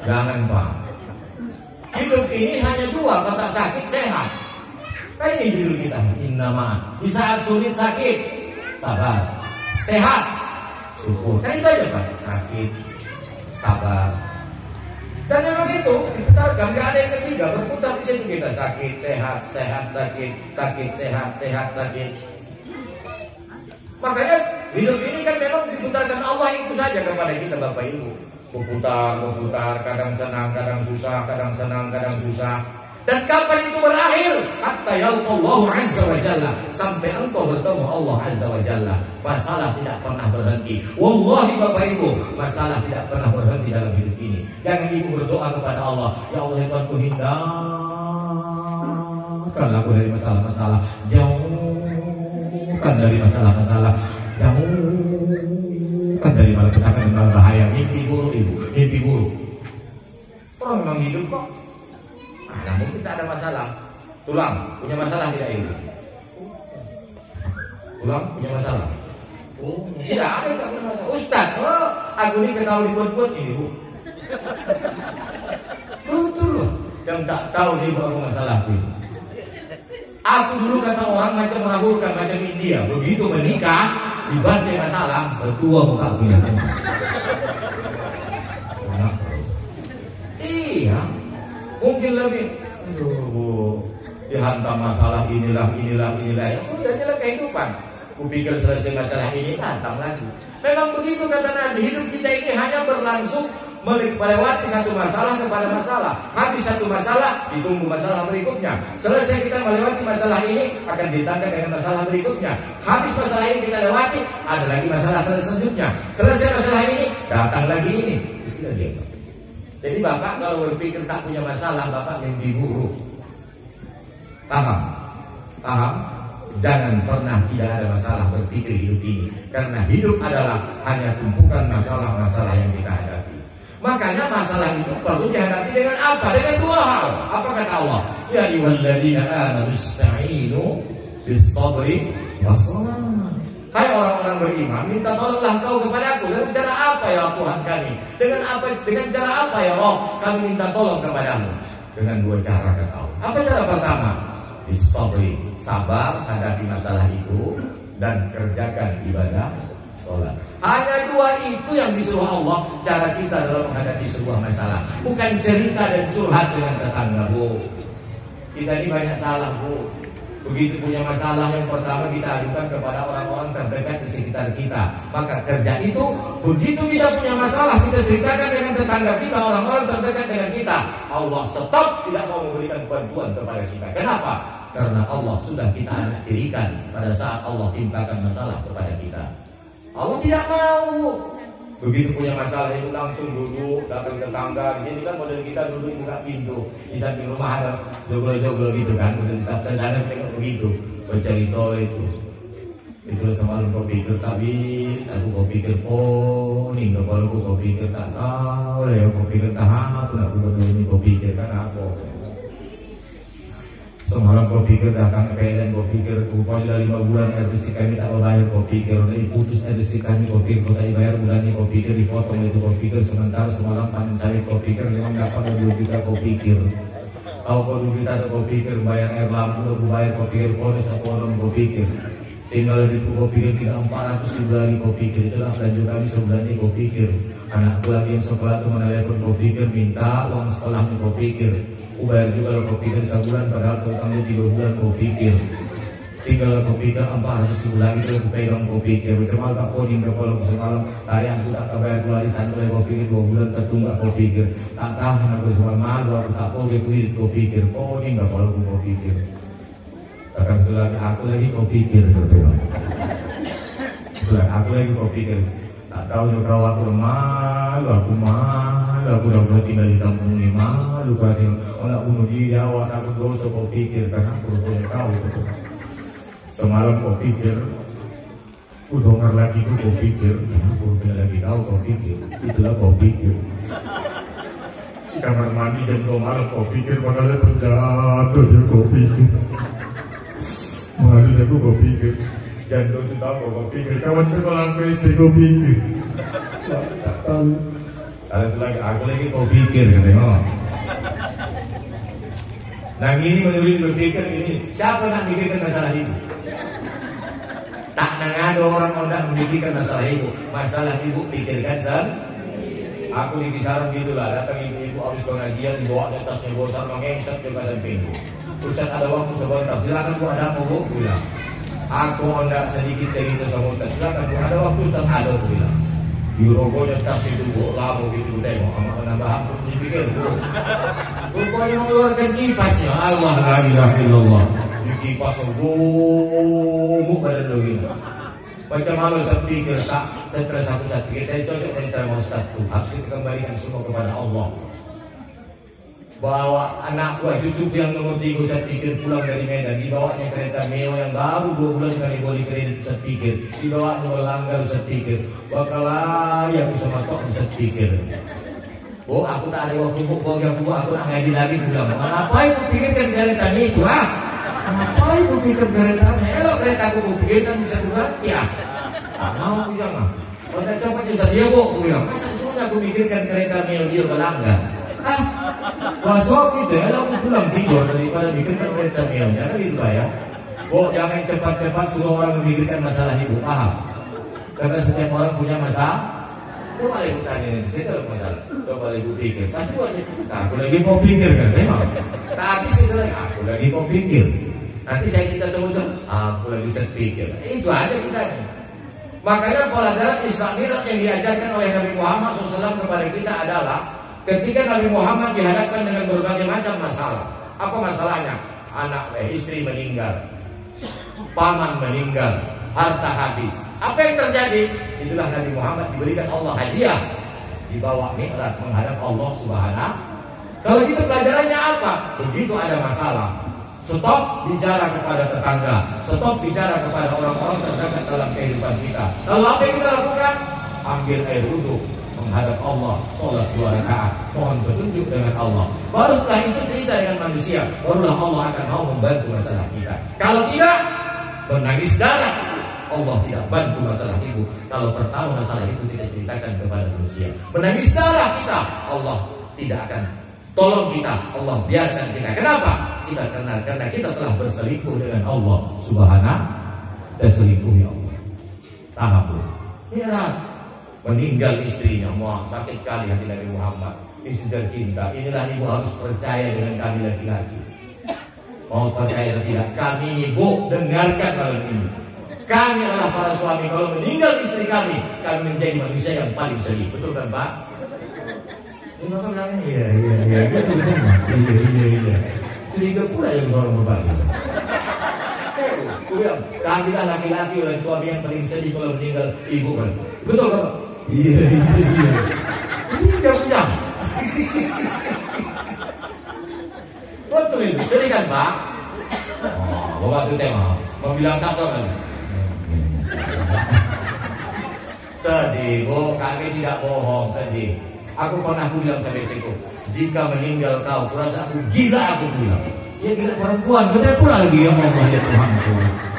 Jangan Pak. Hidup ini hanya dua, kata sakit sehat. Kan ini judul kita. Innama. Di saat sulit sakit, sabar. Sehat, syukur. Kan itu aja Pak. Sakit, sabar. Dan memang itu diputarkan, nggak ada yang ketiga, berputar di situ kita sakit, sehat, sehat, sakit, sakit, sehat, sehat, sakit. Makanya hidup ini kan memang diputarkan Allah itu saja kepada kita Bapak Ibu. Berputar, kadang senang, kadang susah, kadang senang, kadang susah. Dan kapan itu berakhir? Hatta yalqallahu azza wa jalla, sampai engkau bertemu Allah azza wa jalla. Masalah tidak pernah berhenti. Wallahi Bapak Ibu, masalah tidak pernah berhenti dalam hidup ini. Jangan ibu berdoa kepada Allah, ya Allah ya Tuhanku, hindarkan aku dari masalah-masalah, jauhkan dari masalah-masalah, jauhkan dari malapetaka dan bahaya. Mimpi buruk ibu, mimpi buruk. Orang memang hidup kok. Namun kita ada masalah. Tulang punya masalah tidak ibu? Tulang punya masalah? Tidak ada yang punya masalah. Ustaz, aku ini ketahui dibuat-buat ini bu. Betul loh. Yang tak tahu dia baru masalah ini. Aku dulu kata orang macam menahurkan, macam India. Begitu menikah, dibantai masalah, bertua muka punya. Iya. Mungkin lebih, aduh, dihantam masalah inilah. Ya sudah, inilah kehidupan. Kupikir selesai masalah ini, datang lagi. Memang begitu kata Nabi, hidup kita ini hanya berlangsung melewati satu masalah kepada masalah. Habis satu masalah, ditunggu masalah berikutnya. Selesai kita melewati masalah ini, akan ditangkap dengan masalah berikutnya. Habis masalah ini kita lewati, ada lagi masalah selanjutnya. Selesai masalah ini, datang lagi ini. Itulah dia. Jadi Bapak kalau berpikir tak punya masalah, Bapak mimpi buruk. Paham? Jangan pernah tidak ada masalah berpikir hidup ini. Karena hidup adalah hanya tumpukan masalah-masalah yang kita hadapi. Makanya masalah itu perlu dihadapi dengan apa? Dengan dua hal. Apa kata Allah? Ya ayyuhalladzina amanu ista'inu bis-sabri was-salah. Hai orang-orang beriman, minta tolonglah kau kepadaku. Dengan cara apa ya Tuhan kami? Dengan cara apa ya Allah kami minta tolong kepadamu? Dengan dua cara kata Allah. Apa cara pertama? Bisabri, sabar hadapi masalah itu dan kerjakan ibadah sholat. Hanya dua itu yang disuruh Allah cara kita dalam menghadapi sebuah masalah. Bukan cerita dan curhat dengan tetangga bu. Kita ini banyak salah bu. Begitu punya masalah, yang pertama kita adukan kepada orang-orang terdekat di sekitar kita. Maka kerja itu, begitu bisa punya masalah, kita ceritakan dengan tetangga kita, orang-orang terdekat dengan kita. Allah stop, tidak mau memberikan bantuan kepada kita. Kenapa? Karena Allah sudah kita anak dirikan pada saat Allah timpakan masalah kepada kita. Allah tidak mau. Begitu punya masalah itu langsung duduk, datang tetangga. Di sini kan model kita duduk buka pintu. Di samping rumah ada joglo-joglo gitu kan. Model tetap sedang tengok begitu. Bercerita itu. Itu semalam kau pikir tapi aku kau pikir poning. Kalau kau pikir tak tahu lah. Kau pikir tak apa. Aku berdua ini kau pikir kan apa. Semalam kau pikir datang ke PLN, kau pikir rupanya dari 5 bulan air listrik kami tak bayar, kau pikir udah putus air listrik kami, kau pikir kau tak bayar bulan ini, kau pikir dipotong itu, kau pikir sementara semalam panen sawit, kau pikir memang dapat 2 juta, kau pikir tahu kau 2 juta, kau pikir bayar air lampu, kau bayar, kau pikir polis atau orang, kau pikir tinggal itu, kau pikir kita 400 sebulan ini, kau pikir itulah belanja kami sebulan ini, kau pikir anakku lagi yang sekolah itu menelpon, kau pikir minta uang sekolahnya, kau pikir bayar juga lo kau pikir sebulan padahal kau tanggung 3 bulan kau pikir tinggal kau pikir 400 ribu lagi kau pegang kau pikir cuma tak poning kalau semalam hari aku tak bayar pula di sana kau pikir 2 bulan tertunggak kau pikir tak tahan aku semalam malu aku tak boleh kulit kau pikir poning kalau kau pikir akan setelah aku lagi kau pikir setelah aku lagi kau pikir tak tahu kau aku malu aku udah tinggal di kampung ini malu kau nak bunuh diri awak aku dosa kau pikir karena aku punya kau semalam kau pikir ku dengar lagi kau pikir kenapa punya lagi kau pikir itulah kau pikir Di kamar mandi jam 2 malam kau pikir padahal penjahat dia kau pikir. Malu dia kau pikir. Jangan tu tahu kau pikir. Kawan sekolah SD kau pikir. Tak tahu. Kalau lagi aku lagi kau pikir katanya. Nah ini menurut berpikir ini, siapa nak mikirkan masalah ibu? Tak ada orang hendak memikirkan masalah ibu. Masalah ibu pikirkan sendiri. Aku di kisaran gitulah, datang ibu-ibu habis pengajian dibawa di atasnya bawa sarung ngengsat ke kanan pintu. Ustaz ada waktu sebentar, silakan bu ada apa bu? Bilang. Aku hendak sedikit cerita sama Ustaz, silakan bu ada waktu Ustaz ada bu bilang. Di rogonya tas itu bu, lalu gitu tengok, amak menambah aku dipikir bu. Rupanya mengeluarkan kipasnya, Allah la ilaha illallah. Di kipas gumuk badan lo gini. Macam mana saya pikir tak, stres aku saya pikir saya cocok dengan cara Ustaz tu. Harus kita kembalikan semua kepada Allah. Bawa anak gua cucu yang nomor 3 saya pikir pulang dari Medan, dibawanya kereta mewah yang baru 2 bulan kali boleh kredit saya pikir, dibawanya melanggar saya pikir, bakal yang bisa matok saya pikir. Oh aku tak ada waktu bu, aku nak ngaji lagi bilang, ngapain aku pikirkan kereta itu ah? Ngapain aku pikir keretanya? Kalau kereta aku pikirkan bisa berat ya. Tak mau bilang ah. Kalau cepat bisa dia bu, aku bilang, masa semuanya aku pikirkan kereta mewah dia melanggar. Ah, besok gitu, kalau aku pulang tidur daripada mikirkan kereta mewahnya, kan gitu lah ya. Bu, jangan cepat-cepat suruh orang memikirkan masalah hidup, paham? Karena setiap orang punya masalah. Coba ibu tanya ini, saya tahu masalah. Coba ibu pikir, pasti buatnya. Nah, aku lagi mau pikir kan, memang. Tak habis itu lagi, aku lagi mau pikir. Nanti saya cerita teman-teman, aku lagi set pikir. Itu aja kita. Makanya pola darat Islam yang diajarkan oleh Nabi Muhammad SAW kepada kita adalah ketika Nabi Muhammad dihadapkan dengan berbagai macam masalah. Apa masalahnya? Anak, istri meninggal, paman meninggal, harta habis. Apa yang terjadi? Itulah Nabi Muhammad diberikan Allah hadiah, dibawa mi'raj menghadap Allah Subhanahu. Kalau gitu pelajarannya apa? Begitu ada masalah, stop bicara kepada tetangga, stop bicara kepada orang-orang terdekat dalam kehidupan kita. Lalu apa yang kita lakukan? Ambil air wudhu, menghadap Allah, sholat 2 rakaat, mohon petunjuk dengan Allah. Baru setelah itu cerita dengan manusia, barulah Allah akan mau membantu masalah kita. Kalau tidak, menangis darah, Allah tidak bantu masalah itu. Kalau pertama masalah itu kita ceritakan kepada manusia, menangis darah kita, Allah tidak akan tolong kita, Allah biarkan kita. Kenapa? Karena kita telah berselingkuh dengan Allah Subhanahu, terselingkuhi Allah. Tahap mi'raj, meninggal istrinya, mau sakit kali hati Nabi Muhammad, istri tercinta. Inilah ibu harus percaya dengan kami laki-laki. Mau percaya atau tidak, kami ibu dengarkan malam ini. Kami adalah para suami, kalau meninggal istri kami menjadi manusia yang paling sedih. Betul kan Pak? Ini Bapak bilangnya, iya, betul kan? Iya. Curiga pula yang seorang Bapak gitu. Kami lah laki-laki dan suami yang paling sedih kalau meninggal ibu kan. Betul kan Pak? Iya. Ini jam-jam. Betul itu, sedih kan Pak? Oh, Bapak itu tengok, mau bilang tak tahu kan? Sedih, bu, kami tidak bohong, sedih. Aku pernah bilang sama istriku, jika meninggal kau, kurasa aku gila, aku bilang. Ya gila perempuan, benar pula lagi ya Allah ya Tuhanku.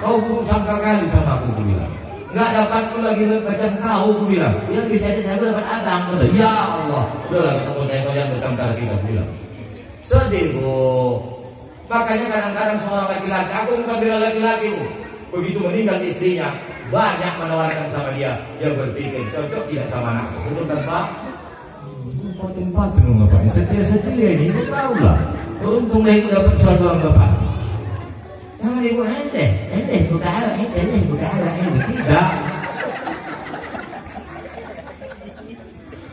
Kau buruk sangka kali sama aku bilang. Nggak dapat aku lagi macam kau, aku bilang. Yang bisa jadi aku dapat adang, kata. Ya Allah, udahlah ketemu saya yang bertengkar kita bilang. Sedih, bu. Makanya kadang-kadang seorang laki-laki, aku bukan bilang laki-laki, bu. Begitu meninggal istrinya, banyak menawarkan sama dia. Dia berpikir cocok tidak sama anakku. Betul kan Pak? Patung-patung dong Bapak. Setia ini ibu tahu lah. Beruntunglah ibu dapat suatu orang Bapak. Jangan ibu buka arah, tidak.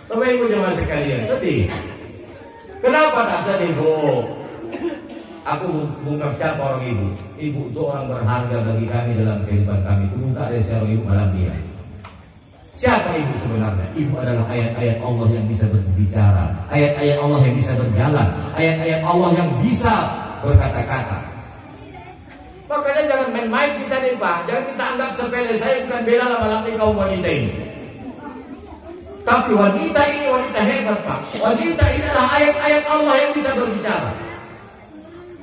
Bapak ibu jemaah sekalian, sedih. Kenapa tak sedih bu? Aku bukan siapa orang ibu. Ibu itu orang berharga bagi kami dalam kehidupan kami. Itu bukan dari seorang ibu malam dia. Siapa ibu sebenarnya? Ibu adalah ayat-ayat Allah yang bisa berbicara, ayat-ayat Allah yang bisa berjalan, ayat-ayat Allah yang bisa berkata-kata. Makanya jangan main-main kita nih Pak. Jangan kita anggap sepele. Saya bukan bela lama-lama kaum wanita ini. Tapi wanita ini wanita hebat, Pak. Wanita ini adalah ayat-ayat Allah yang bisa berbicara.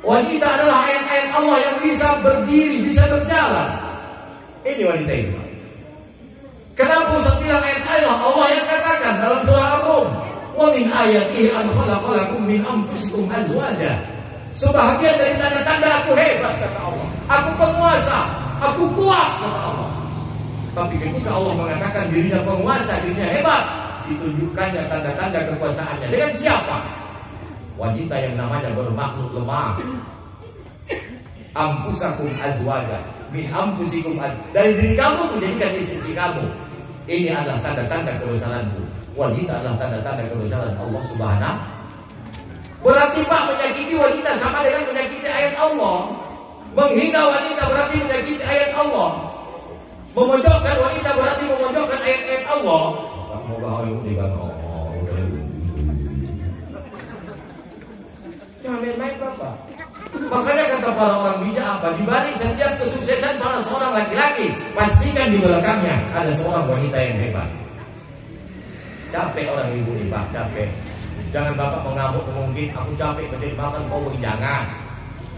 Wanita adalah ayat-ayat Allah yang bisa berdiri, bisa berjalan. Ini wanita itu, Pak. Kenapa setiap ayat Allah yang katakan dalam surah Ar-Rum, wa min ayatihi an khalaqalakum min anfusikum azwaja. Sebahagian dari tanda-tanda aku hebat, kata Allah. Aku penguasa, aku kuat, kata Allah. Tapi ketika Allah mengatakan dirinya penguasa, dirinya hebat, ditunjukkannya tanda-tanda kekuasaannya. Dengan siapa? Wanita yang namanya bermakhluk lemah. Ampusakum azwaja, min ampusikum dari diri kamu menjadikan istri kamu. Ini adalah tanda-tanda kebesaranku. Wanita adalah tanda-tanda kebesaran Allah Subhanahu. Berarti Pak, menyakiti wanita sama dengan menyakiti ayat Allah. Menghina wanita berarti menyakiti ayat Allah. Memojokkan wanita berarti memojokkan ayat-ayat Allah. Jangan main-main, Bapak. Makanya kata para orang bijak apa? Di balik setiap kesuksesan para seorang laki-laki, pastikan di belakangnya ada seorang wanita yang hebat. Capek orang ibu nih, Pak, capek. Jangan Bapak mengamuk mungkin aku capek mencari makan kau, jangan.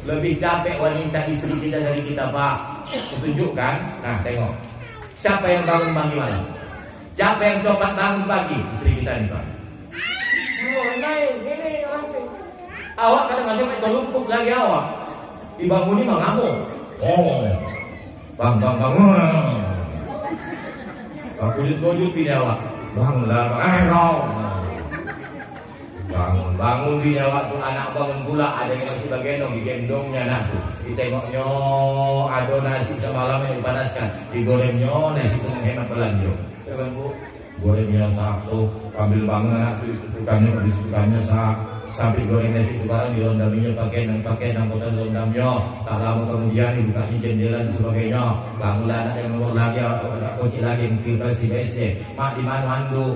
Lebih capek wanita istri kita dari kita, Pak. Tunjukkan. Nah, tengok. Siapa yang bangun pagi malam? Siapa yang coba bangun pagi? Istri kita nih, Pak. Oh, naik, ini orang ini. Awak kadang masih terlumpuk lagi awak. Dibangunin mengamuk. Oh, bang. Aku kujut dia awak. Bangunlah, kau. Bangun dia waktu anak bangun pula, ada yang masih bagendong, digendongnya anak tuh. Ditengoknya ada nasi semalam yang dipanaskan, digorengnya nasi itu menghemat belanja. Ya kan Bu? Gorengnya sakso, ambil bangun anak tuh disusukannya sak. Sampai goreng nasi itu barang dilondaminya pakai angkutan dilondamnya. Tak lama kemudian dibukanya jendela dan sebagainya. Bangunlah anak yang nomor lagi, kecil lagi mungkin kelas 3 SD. Mak di mana mandu?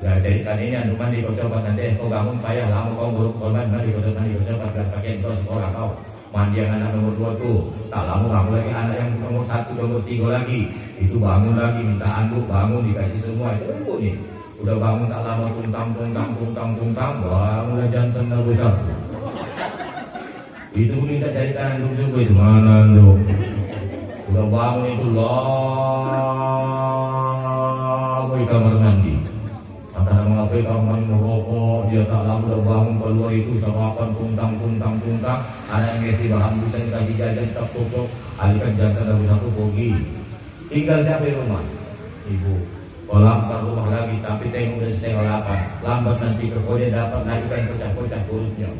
Ya jadikan ini anu mandi kau coba nanti kau bangun payah lama kau buruk korban mandi kau coba biar pakai kau sekolah kau. Mandi yang anak nomor 2 tuh. Tak lama bangun lagi anak yang nomor 1, nomor 3 lagi. Itu bangun lagi minta anduk, bangun dikasih semua. Itu kan Bu nih. Udah bangun tak lama tungtang, bangunlah jantan besar. Itu minta cari anduk juga itu mana anduk? Udah bangun itu lama di kamar mandi. Antara mengapai kamar mandi merokok, dia tak lama udah bangun keluar itu sarapan tungtang. Anak yang mesti bahan bisa dikasih jajan tak tutup. Alihkan jantan dari satu pergi. Tinggal siapa di rumah? Ibu. Lambat rumah lagi, tapi tengok dan setengah 8. Lambat nanti ke kode dapat lagi kan pecah-pecah perutnya.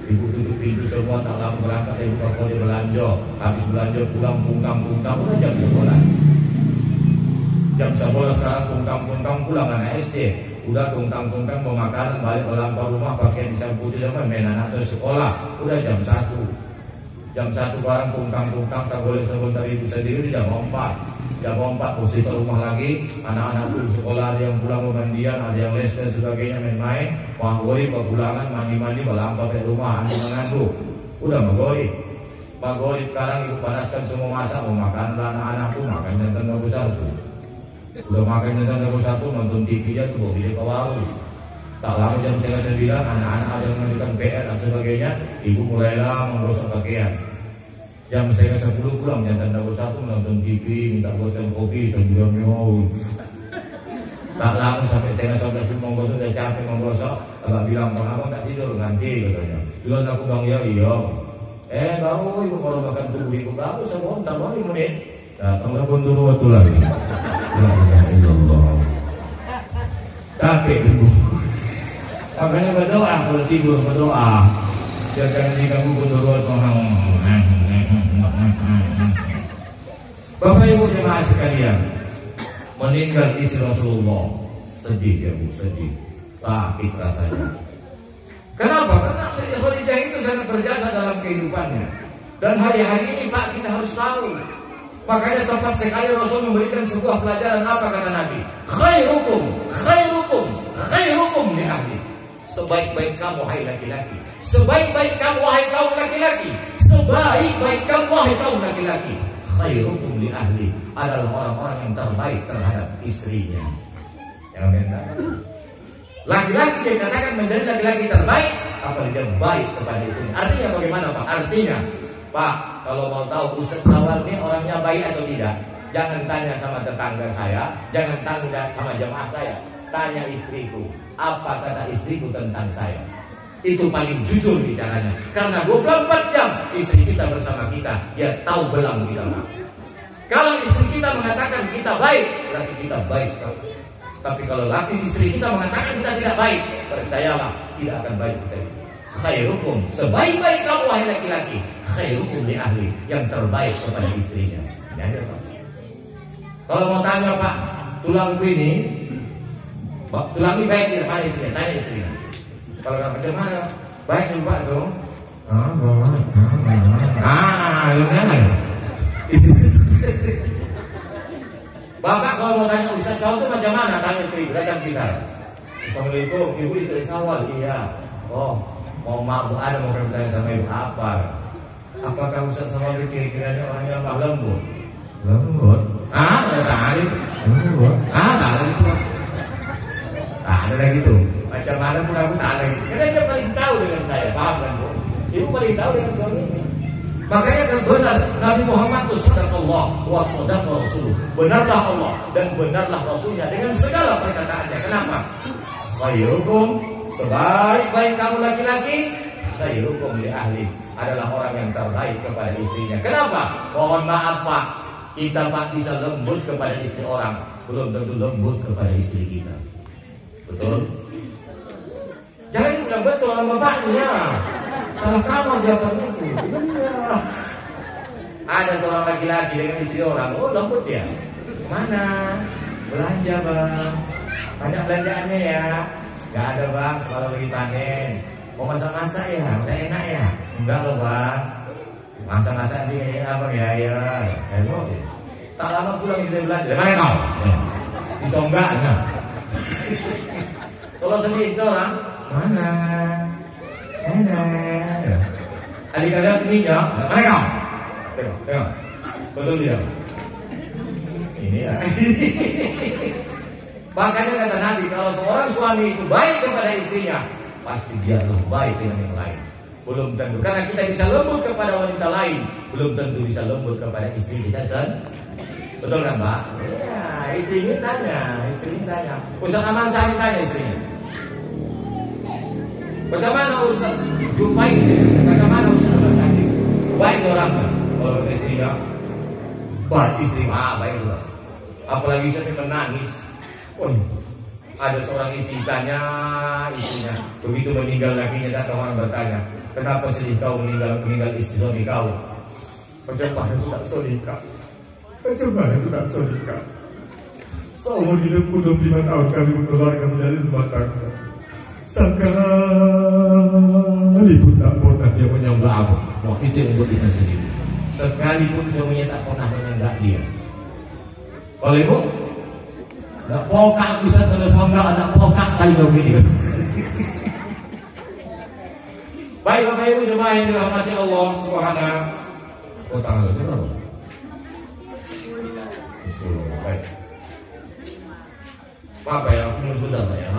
Ibu tutup pintu semua, tak lama berangkat ibu ke kode belanja. Habis belanja pulang tungtang, udah jam sekolah. Jam sekolah sekarang tungtang pulang anak SD. Udah tungtang mau makanan balik lambat rumah pakaian disapu tidak main anak dari sekolah. Udah jam 1. Jam 1 barang tungtang tak boleh sebentar ibu sendiri tidak mau 4. Jam 4 mesti ke rumah lagi. Anak-anak tuh sekolah ada yang pulang memandian, ada yang les dan sebagainya main-main. Maghrib pulangan mandi balampa ke rumah andi-mangandu. Udah maghrib sekarang ibu panaskan semua masak mau makan anak-anak tuh makan dan nomor 1. Udah makan dan nomor 1 nonton TV aja tuh bawa video ke warung. Tak lama jam 8:30 anak-anak ada yang mengerjakan PR dan sebagainya. Ibu mulailah menggosok pakaian. Jam 9:30 pulang jantan nomor 1 nonton TV, minta botol kopi, sambil nyawa. Tak lama sampai 10:11 menggosok, udah capek menggosok. Abang bilang, Bang Abang tak tidur nanti katanya. Duluan aku Bang ya iya. Baru ibu kalau makan tubuh ibu baru sebentar 5 menit. Datanglah kondur waktu lagi. La ilaha illallah. Capek ibu. Makanya berdoa kalau tidur berdoa. Jangan diganggu kondur waktu. Bapak Ibu jemaah sekalian, meninggal istri Rasulullah, sedih ya Bu, sedih, sakit rasanya. Kenapa? Karena Khadijah itu sangat berjasa dalam kehidupannya. Dan hari-hari ini Pak kita harus tahu. Makanya tepat sekali Rasul memberikan sebuah pelajaran apa kata Nabi? Khairukum li ahli. Sebaik-baik kamu wahai laki-laki. Sebaik-baik kamu wahai kaum laki-laki. Sebaik-baik kamu wahai kaum laki-laki. Khairukum li ahli adalah orang-orang yang terbaik terhadap istrinya. Laki-laki yang katakan menjadi laki-laki terbaik, apalagi dia baik kepada istrinya. Artinya bagaimana Pak? Artinya, Pak, kalau mau tahu Ustaz Syawal ini orangnya baik atau tidak, jangan tanya sama tetangga saya, jangan tanya sama jemaah saya, tanya istriku, apa kata istriku tentang saya. Itu paling jujur bicaranya. Karena 24 jam istri kita bersama kita, dia tahu belang kita Pak. Kalau istri kita mengatakan kita baik, berarti kita baik Pak. Tapi kalau laki istri kita mengatakan kita tidak baik, percayalah tidak akan baik kita. Khairukum, sebaik-baik kamu wahai laki-laki, khairukum li ahli, yang terbaik kepada istrinya. Ini aja Pak. Kalau mau tanya Pak, tulangku ini, tulang ini baik tidak? Mana istrinya? Tanya istrinya. Kalau nggak bagaimana, baik nih Pak tuh. Gimana? Bapak kalau mau tanya Ustaz Syawal itu macam mana? Tanya istri, datang pisah. Assalamualaikum, ibu istri Syawal. Iya. Oh, mau ada mau bertanya sama ibu apa? Apakah Ustaz Syawal itu kira-kiranya orang yang lemah lembut? Lembut? Ada tadi. Lembut? Tak ada gitu. Tak ada lagi gitu. Macam mana pun aku tak ada gitu. Karena dia paling tahu dengan saya, paham kan Bu? Ibu paling tahu dengan suami ini. Makanya kan benar Nabi Muhammad itu sadaqallah wa sadaqa Rasul. Benarlah Allah dan benarlah Rasulnya dengan segala perkataannya. Kenapa? Khairukum, sebaik-baik kamu laki-laki, khairukum li ahli, adalah orang yang terbaik kepada istrinya. Kenapa? Mohon maaf Pak, kita Pak bisa lembut kepada istri orang, belum tentu lembut kepada istri kita. Betul? Jangan bilang betul orang bapaknya. Salah kamar jawabannya itu. Iya. Ada seorang laki-laki dengan istri orang, oh lembut ya. Mana? Belanja Bang. Banyak belanjaannya ya. Gak ada Bang, semalam lagi panen. Mau masak-masak ya? Masak enak ya? Enggak loh Bang. Masak-masak nanti kayaknya Abang ya. Ya. Tak lama pulang istri belanja. Mana kau? Bisa enggaknya? Kalau sendiri istri orang, mana? Enak. Adik-adik minyak, mana kau? Tengok. Betul tidak? Ini ya. Makanya kata Nabi, kalau seorang suami itu baik kepada istrinya, pasti dia lebih baik dengan yang lain. Belum tentu, karena kita bisa lembut kepada wanita lain, belum tentu bisa lembut kepada istri kita sendiri. Betul kan Pak? Iya, istri ini tanya. Ustaz Aman Sari tanya istrinya. Bagaimana Ustaz jumpai istrinya? Bagaimana Ustaz Aman Sari? Baik orang kalau istrinya, baik istri, baik juga. Apalagi saya menangis. Ada seorang istri tanya istrinya, begitu meninggal lakinya datang orang bertanya, kenapa sedih kau meninggal istri suami kau? Bagaimana aku tak solika? Bagaimana aku tak solika? Seumur hidupku 25 tahun kami berkeluarga menjadi rumah tangga. Sekalipun tak pernah dia menyanggah aku. Wah, itu yang membuat kita sendiri. Sekalipun suaminya tak pernah menyanggah dia. Kalau ibu, nak pokak bisa terus sanggah, nak pokak kali kau ini. Baik Bapak Ibu jemaah yang dirahmati Allah Subhanahu wa taala. Bismillah. Baik. Bapak ya, aku sudah ya.